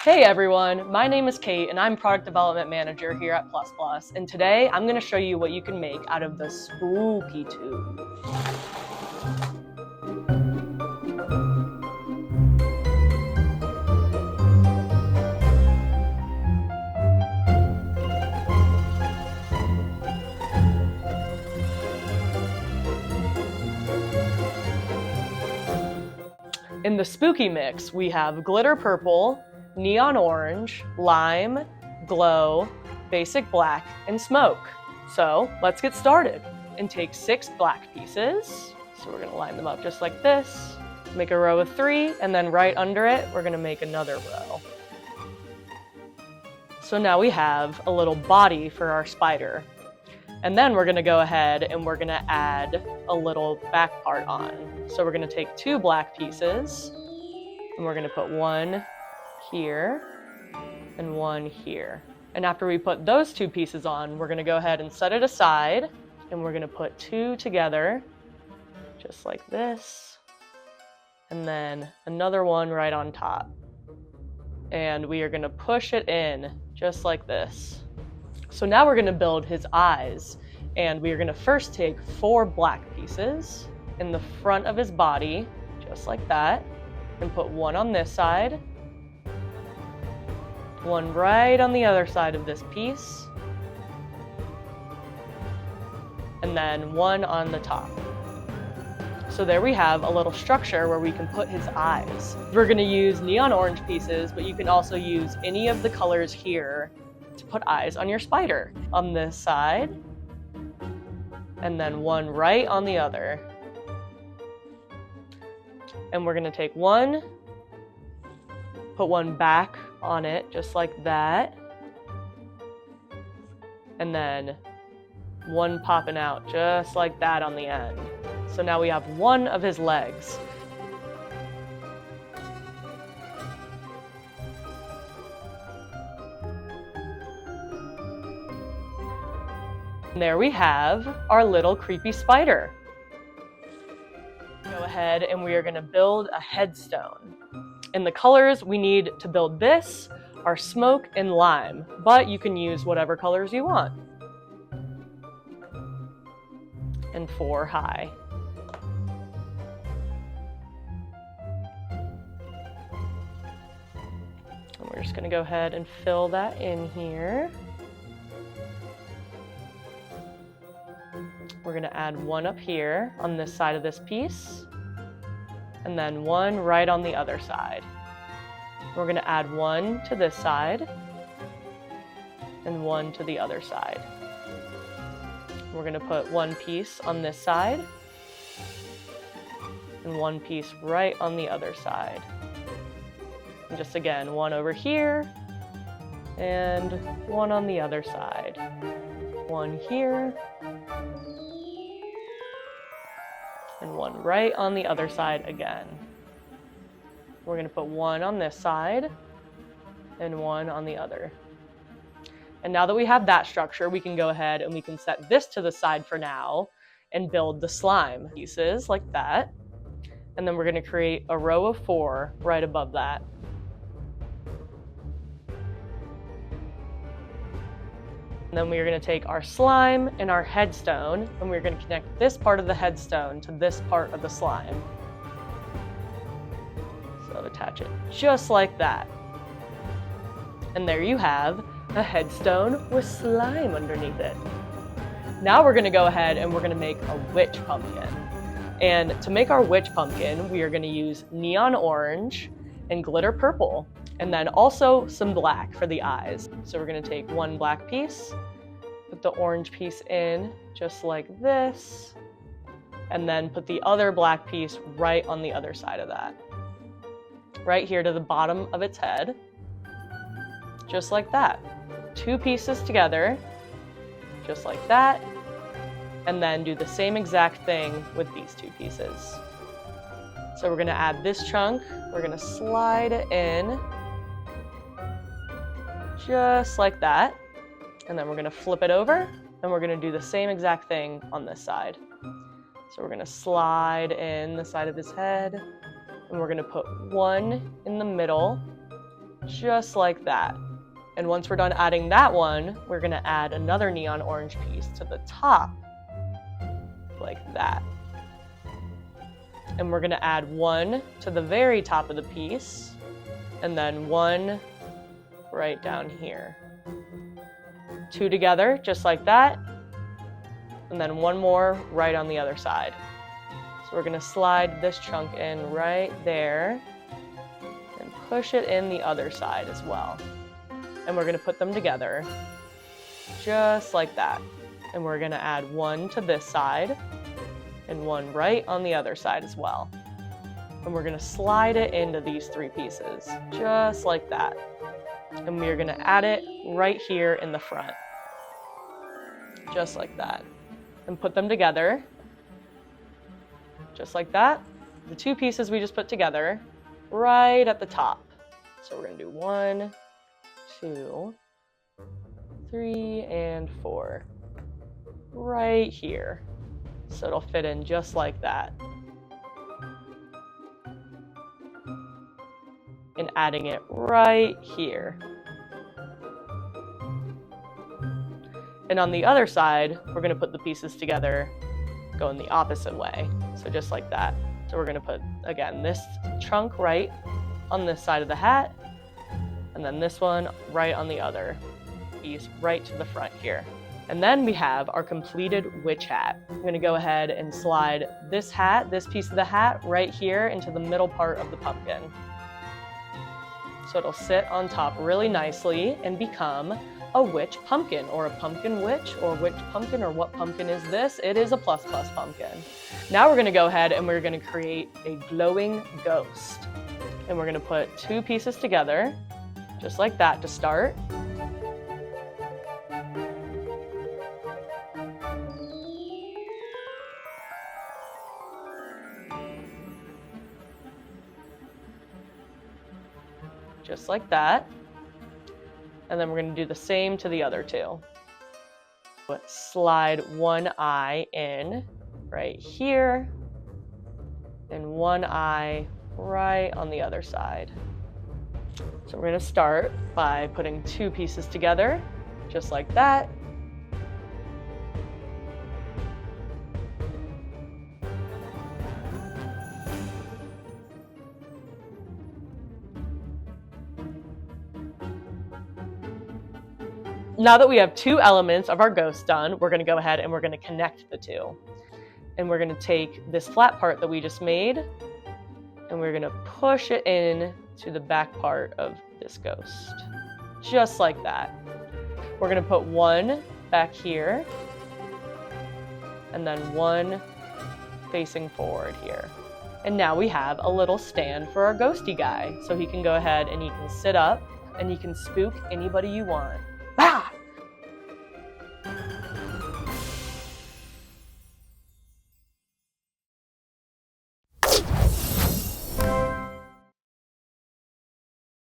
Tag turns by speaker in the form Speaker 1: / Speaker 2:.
Speaker 1: Hey everyone, my name is Kate and I'm Product Development Manager here at Plus Plus, and today I'm going to show you what you can make out of the spooky tube. In the spooky mix, we have glitter purple, neon orange, lime, glow, basic black, and smoke. So let's get started and take 6 black pieces. So we're gonna line them up just like this, make a row of 3, and then right under it, we're gonna make another row. So now we have a little body for our spider. And then we're gonna go ahead and we're gonna add a little back part on. So we're gonna take 2 black pieces and we're gonna put one here and one here. And after we put those 2 pieces on, we're gonna go ahead and set it aside and we're gonna put 2 together, just like this. And then another one right on top. And we are gonna push it in just like this. So now we're gonna build his eyes, and we are gonna first take 4 black pieces in the front of his body, just like that, and put one on this side, one right on the other side of this piece, and then one on the top. So there we have a little structure where we can put his eyes. We're gonna use neon orange pieces, but you can also use any of the colors here to put eyes on your spider. On this side, and then one right on the other. And we're gonna take one, put one back on it, just like that. And then one popping out, just like that on the end. So now we have one of his legs. And there we have our little creepy spider. Go ahead and we are gonna build a headstone. And the colors we need to build this are smoke and lime, but you can use whatever colors you want. And 4 high. And we're just gonna go ahead and fill that in here. We're gonna add one up here on this side of this piece, and then one right on the other side. We're gonna add one to this side, and one to the other side. We're gonna put one piece on this side, and one piece right on the other side. And just again, one over here, and one on the other side. One here, and one right on the other side again. We're gonna put one on this side and one on the other. And now that we have that structure, we can go ahead and we can set this to the side for now and build the slime pieces like that. And then we're gonna create a row of 4 right above that. And then we are going to take our slime and our headstone, and we're going to connect this part of the headstone to this part of the slime. So attach it just like that. And there you have a headstone with slime underneath it. Now we're going to go ahead and we're going to make a witch pumpkin. And to make our witch pumpkin, we are going to use neon orange and glitter purple, and then also some black for the eyes. So we're gonna take one black piece, put the orange piece in just like this, and then put the other black piece right on the other side of that. Right here to the bottom of its head, just like that. 2 pieces together, just like that, and then do the same exact thing with these 2 pieces. So we're gonna add this chunk, we're gonna slide it in, just like that. And then we're gonna flip it over, and we're gonna do the same exact thing on this side. So we're gonna slide in the side of his head, and we're gonna put one in the middle, just like that. And once we're done adding that one, we're gonna add another neon orange piece to the top, like that. And we're gonna add one to the very top of the piece, and then one right down here. Two together, just like that, and then one more right on the other side. So we're gonna slide this chunk in right there, and push it in the other side as well. And we're gonna put them together, just like that. And we're gonna add one to this side, and one right on the other side as well. And we're gonna slide it into these three pieces, just like that. And we're gonna add it right here in the front, just like that. And put them together, just like that. The two pieces we just put together, right at the top. So we're gonna do 1, 2, 3, and 4, right here. So it'll fit in just like that. And adding it right here. And on the other side, we're gonna put the pieces together, going the opposite way. So just like that. So we're gonna put, again, this chunk right on this side of the hat, and then this one right on the other piece, right to the front here. And then we have our completed witch hat. I'm gonna go ahead and slide this hat, this piece of the hat, right here into the middle part of the pumpkin. So it'll sit on top really nicely and become a witch pumpkin, or a pumpkin witch, or witch pumpkin, or what pumpkin is this? It is a plus plus pumpkin. Now we're gonna go ahead and we're gonna create a glowing ghost. And we're gonna put two pieces together, just like that to start. Just like that. And then we're going to do the same to the other two. Slide one eye in right here, and one eye right on the other side. So we're going to start by putting two pieces together, just like that. Now that we have two elements of our ghost done, we're going to go ahead and we're going to connect the two. And we're going to take this flat part that we just made, and we're going to push it in to the back part of this ghost, just like that. We're going to put one back here, and then one facing forward here. And now we have a little stand for our ghosty guy, so he can go ahead and he can sit up and he can spook anybody you want.